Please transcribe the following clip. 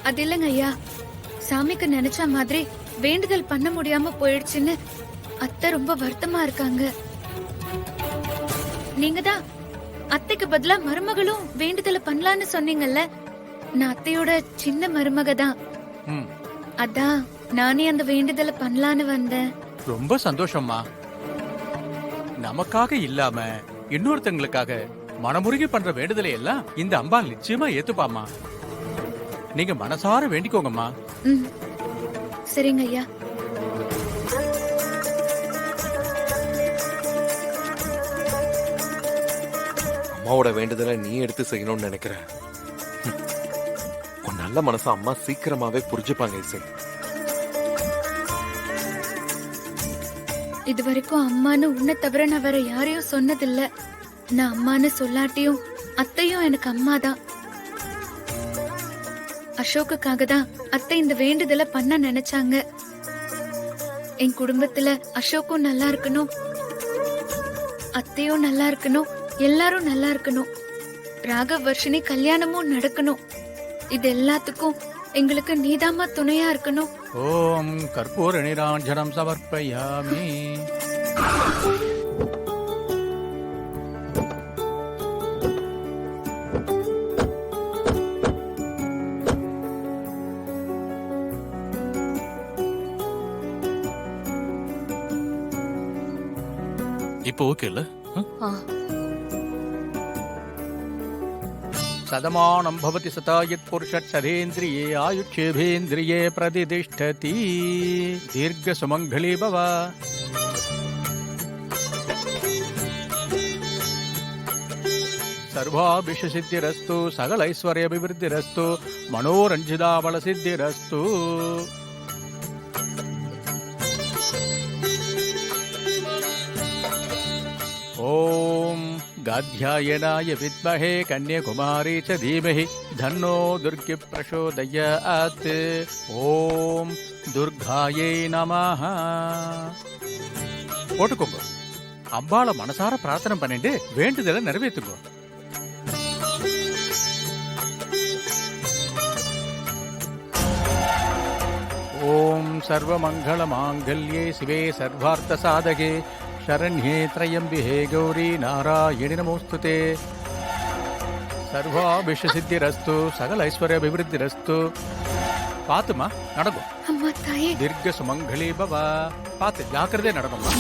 அது இல்லைங்க ஐயா, சாமிக்கு நினைச்ச மாதிரி வேண்டுதல் பண்ண முடியாம போயிடுச்சுன்னு அத்தை ரொம்ப வருத்தமா இருக்காங்க. நீங்க தான் அத்தைக்கு பதிலா மருமகளும் வேண்டுதலை பண்ணலான்னு சொன்னீங்கல்ல. நான் அத்தையோட சின்ன மருமக தான். அதான் நானே அந்த வேண்டுதலை பண்ணலான்னு வந்தேன். ரொம்ப சந்தோஷம்மா. நமக்காக இல்லாம இன்னொருத்தங்களுக்காக மனமுருகி பண்ற வேண்டுதலை எல்லாம் இந்த அம்பாள் நிச்சயமா ஏத்துப்பாமா. நீங்க மனசார வேண்டிக்கோங்கம்மா. சரிங்க ஐயா. அம்மாவோட வேண்டுதலை நீ எடுத்து செய்யணும்னு நினைக்கிறேன். உன் நல்ல மனசு அம்மா சீக்கிரமாவே புரிஞ்சுப்பாங்க இசை. இது வரைக்கும் அம்மான்னு உன்னை தவிர நான் வேற யாரையும் சொன்னதில்ல. நான் அம்மான்னு சொல்லாட்டியும் அத்தையும் எனக்கு அம்மா தான். அசோக்குக்காக தான் அத்தை இந்த வேண்டுதலை பண்ண நினைச்சாங்க. என் குடும்பத்துல அசோக்கும் நல்லா இருக்கணும், அத்தையும் நல்லா இருக்கணும், எல்லாரும் நல்லா இருக்கணும், ராகவ் வர்ஷினி கல்யாணமும் நடக்கணும். இது எல்லாத்துக்கும் எங்களுக்கு நீதாமா துணையா இருக்கணும். ஓம் கற்பூர நிராஞ்சனம் சமர்ப்பயாமி. இப்போ ஓகே இல்ல? சதமானம் பவதி சதா யத் புருஷத் சதேந்திரியே ஆயுட்சேபேந்திரியே பிரதிதிஷ்டதி. தீர்க்க சுமங்கலி பவ. சர்வாபிஷ சித்திரஸ்து சகல ஐஸ்வர்ய அபிவிருத்திரஸ்து மனோரஞ்சிதா பல சித்திரஸ்து. ஓம் गाध्यायनाय विद्महे कन्याकुमारी च धीमहि धन्नो दुर्गे प्रचोदयात्. ஓம் துர்காயை நமஹ. போட்டுக்கோங்க. அம்பாளை மனசார பிரார்த்தனை பண்ணிட்டு வேண்டுதலை நிறைவேற்றுங்க. ஓம் சர்வமங்கள மாங்கல்யே சிவே சர்வார்த்த சாதகே शरण्ये त्रयम्बिके गौरी नारायणि नमोस्तुते. सर्वाभिष्टसिद्धिरस्तु सकल ऐश्वर्याभिवृद्धिरस्तु. பாத்துமா நடக்கும். அம்மா தாயே தீர்க்க சுமங்கலி பவ. பாத்து ஜாக்கிரதையா நடக்கும்மா.